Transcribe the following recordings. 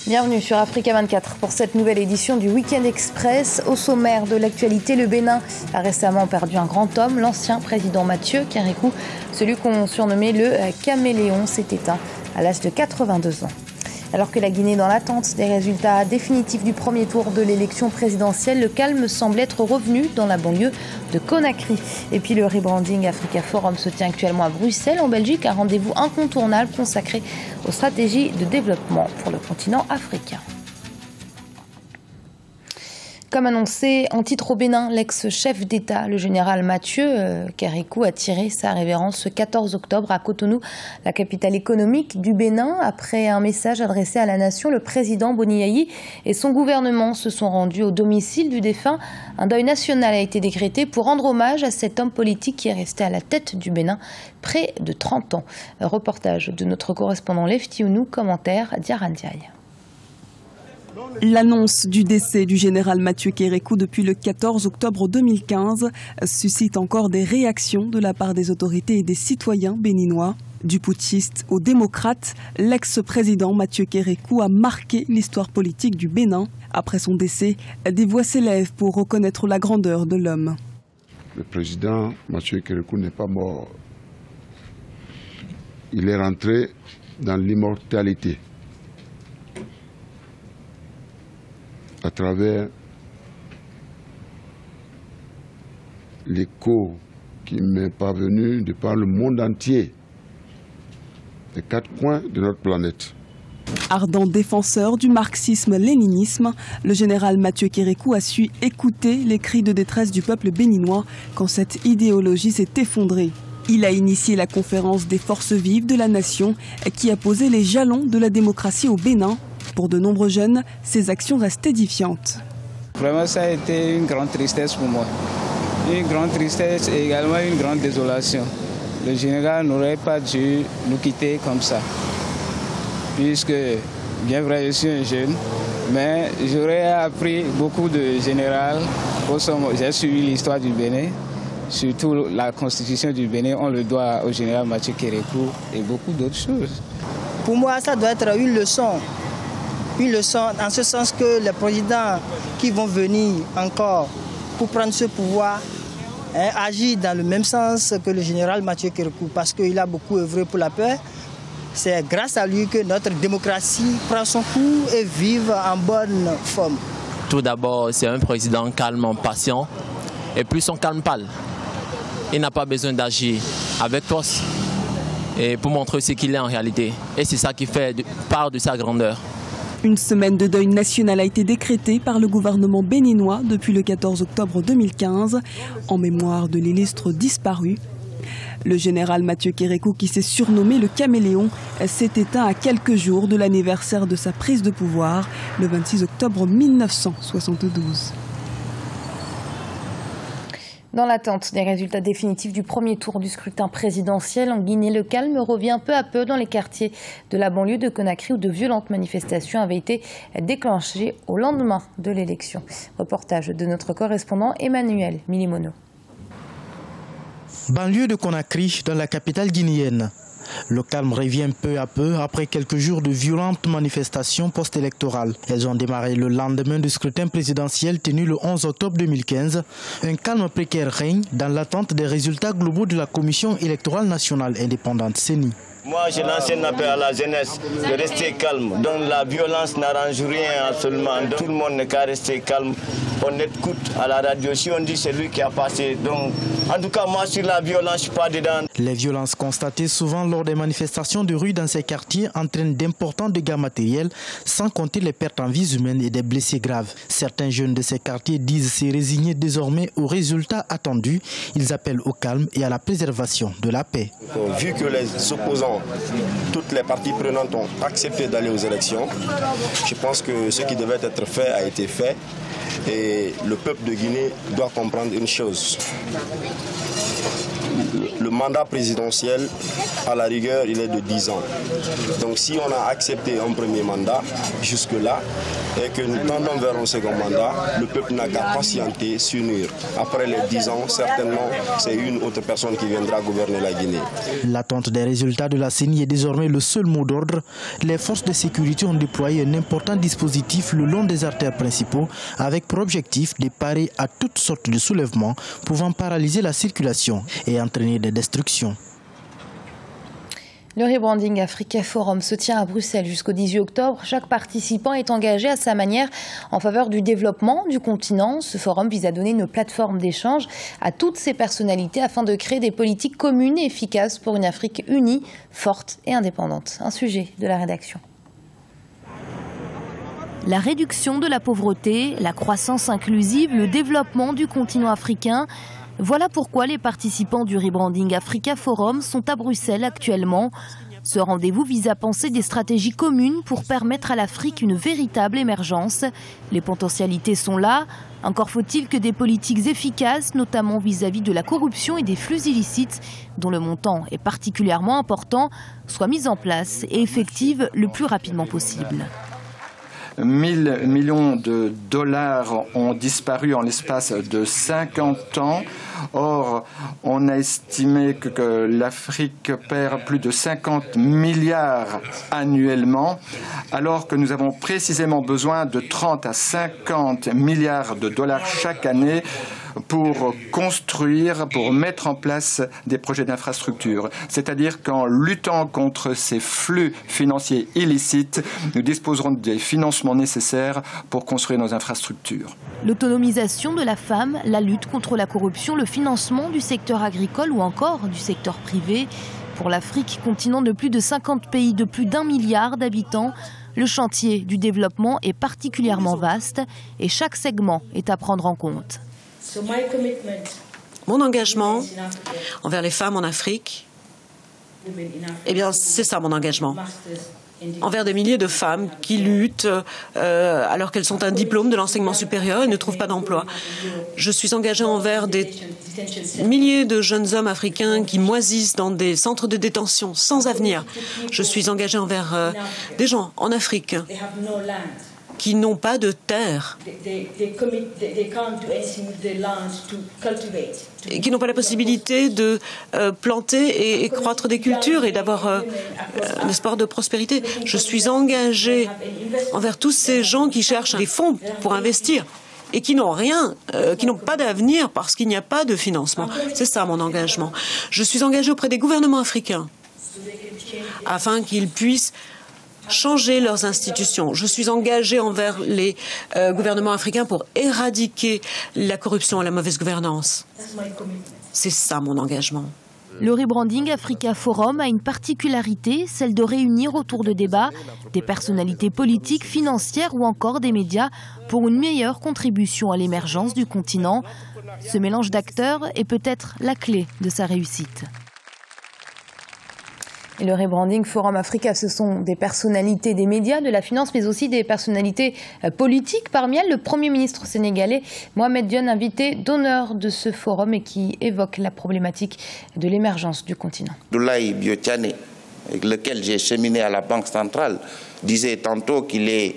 Bienvenue sur Africa 24 pour cette nouvelle édition du Week-end Express. Au sommaire de l'actualité, le Bénin a récemment perdu un grand homme, l'ancien président Mathieu Kérékou, celui qu'on surnommait le caméléon, s'est éteint à l'âge de 82 ans. Alors que la Guinée est dans l'attente des résultats définitifs du premier tour de l'élection présidentielle, le calme semble être revenu dans la banlieue de Conakry. Et puis le rebranding Africa Forum se tient actuellement à Bruxelles, en Belgique, un rendez-vous incontournable consacré aux stratégies de développement pour le continent africain. Comme annoncé en titre au Bénin, l'ex-chef d'État, le général Mathieu Kérékou, a tiré sa révérence ce 14 octobre à Cotonou, la capitale économique du Bénin. Après un message adressé à la nation, le président Boni Yayi et son gouvernement se sont rendus au domicile du défunt. Un deuil national a été décrété pour rendre hommage à cet homme politique qui est resté à la tête du Bénin près de 30 ans. Reportage de notre correspondant Lefti Ounou, commentaire Diaran Diaye. L'annonce du décès du général Mathieu Kérékou depuis le 14 octobre 2015 suscite encore des réactions de la part des autorités et des citoyens béninois. Du putschiste au démocrate, l'ex-président Mathieu Kérékou a marqué l'histoire politique du Bénin. Après son décès, des voix s'élèvent pour reconnaître la grandeur de l'homme. Le président Mathieu Kérékou n'est pas mort. Il est rentré dans l'immortalité à travers l'écho qui m'est parvenu de par le monde entier, les 4 coins de notre planète. Ardent défenseur du marxisme-léninisme, le général Mathieu Kérékou a su écouter les cris de détresse du peuple béninois quand cette idéologie s'est effondrée. Il a initié la conférence des forces vives de la nation qui a posé les jalons de la démocratie au Bénin. Pour de nombreux jeunes, ces actions restent édifiantes. Vraiment, ça a été une grande tristesse pour moi. Une grande tristesse et également une grande désolation. Le général n'aurait pas dû nous quitter comme ça. Puisque, bien vrai, je suis un jeune, mais j'aurais appris beaucoup de général. J'ai suivi l'histoire du Bénin, surtout la constitution du Bénin, on le doit au général Mathieu Kérékou et beaucoup d'autres choses. Pour moi, ça doit être une leçon. Une leçon en ce sens que les présidents qui vont venir encore pour prendre ce pouvoir agissent dans le même sens que le général Mathieu Kérékou parce qu'il a beaucoup œuvré pour la paix. C'est grâce à lui que notre démocratie prend son cours et vive en bonne forme. Tout d'abord, c'est un président calme, patient et plus son calme parle. Il n'a pas besoin d'agir avec force et pour montrer ce qu'il est en réalité. Et c'est ça qui fait part de sa grandeur. Une semaine de deuil national a été décrétée par le gouvernement béninois depuis le 14 octobre 2015 en mémoire de l'illustre disparu. Le général Mathieu Kérékou, qui s'est surnommé le caméléon, s'est éteint à quelques jours de l'anniversaire de sa prise de pouvoir, le 26 octobre 1972. Dans l'attente des résultats définitifs du premier tour du scrutin présidentiel en Guinée, le calme revient peu à peu dans les quartiers de la banlieue de Conakry où de violentes manifestations avaient été déclenchées au lendemain de l'élection. Reportage de notre correspondant Emmanuel Milimono. Banlieue de Conakry, dans la capitale guinéenne. Le calme revient peu à peu après quelques jours de violentes manifestations post-électorales. Elles ont démarré le lendemain du scrutin présidentiel tenu le 11 octobre 2015. Un calme précaire règne dans l'attente des résultats globaux de la Commission électorale nationale indépendante CENI. Moi, je lance un appel à la jeunesse de rester calme. Donc la violence n'arrange rien absolument. Donc, tout le monde n'est qu'à rester calme. On écoute à la radio. Si on dit c'est lui qui a passé. Donc, en tout cas, moi, sur la violence, je ne suis pas dedans. Les violences constatées souvent lors des manifestations de rue dans ces quartiers entraînent d'importants dégâts matériels, sans compter les pertes en vies humaines et des blessés graves. Certains jeunes de ces quartiers disent se résigner désormais aux résultats attendus. Ils appellent au calme et à la préservation de la paix. Vu que les opposants, toutes les parties prenantes ont accepté d'aller aux élections, je pense que ce qui devait être fait a été fait et le peuple de Guinée doit comprendre une chose. le mandat présidentiel, à la rigueur, il est de 10 ans. Donc si on a accepté un premier mandat jusque-là et que nous tendons vers un second mandat, le peuple n'a qu'à patienter, s'unir. Après les 10 ans, certainement, c'est une autre personne qui viendra gouverner la Guinée. L'attente des résultats de la CENI est désormais le seul mot d'ordre. Les forces de sécurité ont déployé un important dispositif le long des artères principaux avec pour objectif de parer à toutes sortes de soulèvements pouvant paralyser la circulation et entraîner des destructions. Le rebranding Africa Forum se tient à Bruxelles jusqu'au 18 octobre. Chaque participant est engagé à sa manière en faveur du développement du continent. Ce forum vise à donner une plateforme d'échange à toutes ces personnalités afin de créer des politiques communes et efficaces pour une Afrique unie, forte et indépendante. Un sujet de la rédaction. La réduction de la pauvreté, la croissance inclusive, le développement du continent africain. Voilà pourquoi les participants du rebranding Africa Forum sont à Bruxelles actuellement. Ce rendez-vous vise à penser des stratégies communes pour permettre à l'Afrique une véritable émergence. Les potentialités sont là. Encore faut-il que des politiques efficaces, notamment vis-à-vis de la corruption et des flux illicites, dont le montant est particulièrement important, soient mises en place et effectives le plus rapidement possible. 1000 millions de dollars ont disparu en l'espace de 50 ans. Or, on a estimé que l'Afrique perd plus de 50 milliards annuellement, alors que nous avons précisément besoin de 30 à 50 milliards de dollars chaque année pour construire, pour mettre en place des projets d'infrastructure. C'est-à-dire qu'en luttant contre ces flux financiers illicites, nous disposerons des financements nécessaires pour construire nos infrastructures. L'autonomisation de la femme, la lutte contre la corruption, le financement du secteur agricole ou encore du secteur privé. Pour l'Afrique, continent de plus de 50 pays de plus d'1 milliard d'habitants, le chantier du développement est particulièrement vaste et chaque segment est à prendre en compte. Mon engagement envers les femmes en Afrique, eh bien, c'est ça mon engagement. Envers des milliers de femmes qui luttent alors qu'elles ont un diplôme de l'enseignement supérieur et ne trouvent pas d'emploi. Je suis engagée envers des milliers de jeunes hommes africains qui moisissent dans des centres de détention sans avenir. Je suis engagée envers des gens en Afrique qui n'ont pas de terre, et qui n'ont pas la possibilité de planter et croître des cultures et d'avoir un espoir de prospérité. Je suis engagée envers tous ces gens qui cherchent des fonds pour investir et qui n'ont rien, qui n'ont pas d'avenir parce qu'il n'y a pas de financement. C'est ça mon engagement. Je suis engagée auprès des gouvernements africains afin qu'ils puissent changer leurs institutions. Je suis engagée envers les gouvernements africains pour éradiquer la corruption et la mauvaise gouvernance. C'est ça mon engagement. Le rebranding Africa Forum a une particularité, celle de réunir autour de débats des personnalités politiques, financières ou encore des médias pour une meilleure contribution à l'émergence du continent. Ce mélange d'acteurs est peut-être la clé de sa réussite. Et le rebranding Forum Africa, ce sont des personnalités des médias, de la finance, mais aussi des personnalités politiques. Parmi elles, le Premier ministre sénégalais, Mohamed Dionne, invité d'honneur de ce forum et qui évoque la problématique de l'émergence du continent. Abdoulaye Biotiane, avec lequel j'ai cheminé à la Banque centrale, disait tantôt qu'il est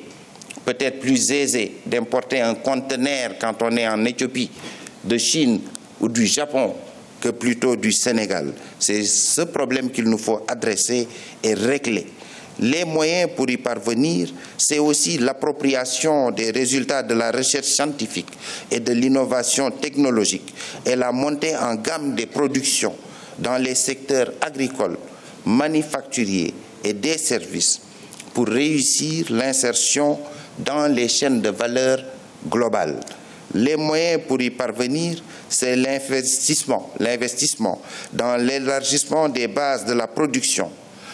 peut-être plus aisé d'importer un conteneur quand on est en Éthiopie, de Chine ou du Japon, que plutôt du Sénégal. C'est ce problème qu'il nous faut adresser et régler. Les moyens pour y parvenir, c'est aussi l'appropriation des résultats de la recherche scientifique et de l'innovation technologique et la montée en gamme des productions dans les secteurs agricoles, manufacturiers et des services pour réussir l'insertion dans les chaînes de valeur globales. Les moyens pour y parvenir, c'est l'investissement dans l'élargissement des bases de la production,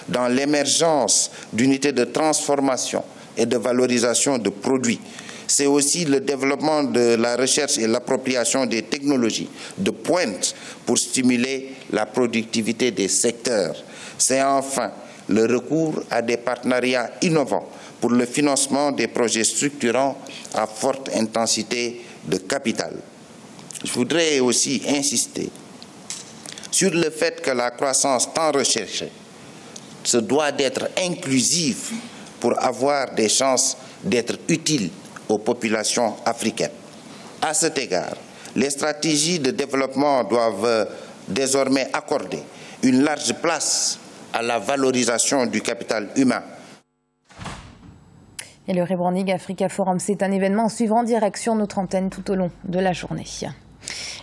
dans l'émergence d'unités de transformation et de valorisation de produits. C'est aussi le développement de la recherche et l'appropriation des technologies de pointe pour stimuler la productivité des secteurs. C'est enfin le recours à des partenariats innovants pour le financement des projets structurants à forte intensité de capital. Je voudrais aussi insister sur le fait que la croissance tant recherchée se doit d'être inclusive pour avoir des chances d'être utile aux populations africaines. À cet égard, les stratégies de développement doivent désormais accorder une large place à la valorisation du capital humain. Et le rebranding Africa Forum, c'est un événement suivant en direct sur notre antenne tout au long de la journée.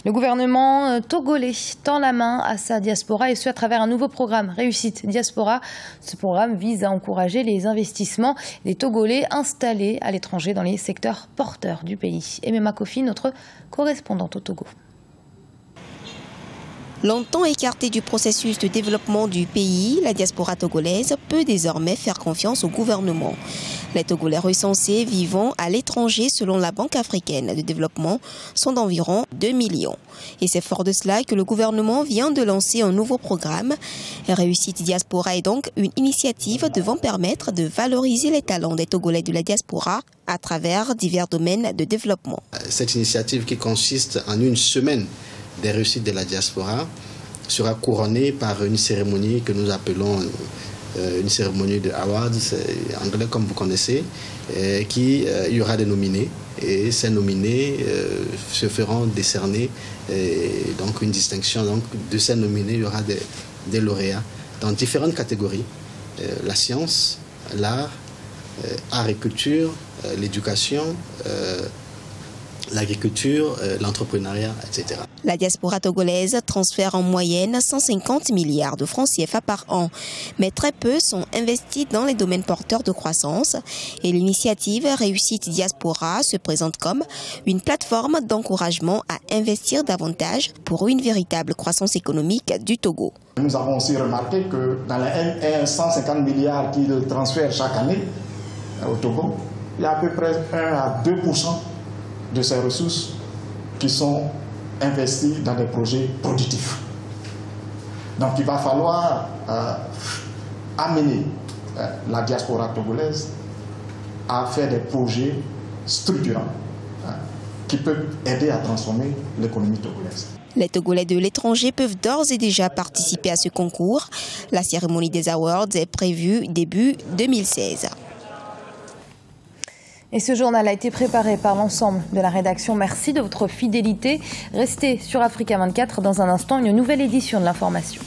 Le gouvernement togolais tend la main à sa diaspora et ce à travers un nouveau programme Réussite Diaspora. Ce programme vise à encourager les investissements des Togolais installés à l'étranger dans les secteurs porteurs du pays. Emema Kofi, notre correspondante au Togo. Longtemps écartée du processus de développement du pays, la diaspora togolaise peut désormais faire confiance au gouvernement. Les Togolais recensés vivant à l'étranger selon la Banque africaine de développement sont d'environ 2 millions. Et c'est fort de cela que le gouvernement vient de lancer un nouveau programme. Réussite Diaspora est donc une initiative devant permettre de valoriser les talents des Togolais de la diaspora à travers divers domaines de développement. Cette initiative qui consiste en une semaine des réussites de la diaspora sera couronnée par une cérémonie que nous appelons une cérémonie de awards, anglais comme vous connaissez, il y aura des nominés et ces nominés se feront décerner donc une distinction. Donc de ces nominés, il y aura des lauréats dans différentes catégories, la science, l'art, art et culture, l'éducation, l'agriculture, l'entrepreneuriat, etc. La diaspora togolaise transfère en moyenne 150 milliards de francs CFA par an, mais très peu sont investis dans les domaines porteurs de croissance et l'initiative Réussite Diaspora se présente comme une plateforme d'encouragement à investir davantage pour une véritable croissance économique du Togo. Nous avons aussi remarqué que dans les 150 milliards qu'ils transfèrent chaque année au Togo, il y a à peu près 1 à 2% de ces ressources qui sont investies dans des projets productifs. Donc il va falloir amener la diaspora togolaise à faire des projets structurants qui peuvent aider à transformer l'économie togolaise. Les Togolais de l'étranger peuvent d'ores et déjà participer à ce concours. La cérémonie des awards est prévue début 2016. Et ce journal a été préparé par l'ensemble de la rédaction. Merci de votre fidélité. Restez sur Africa 24. Dans un instant, une nouvelle édition de l'information.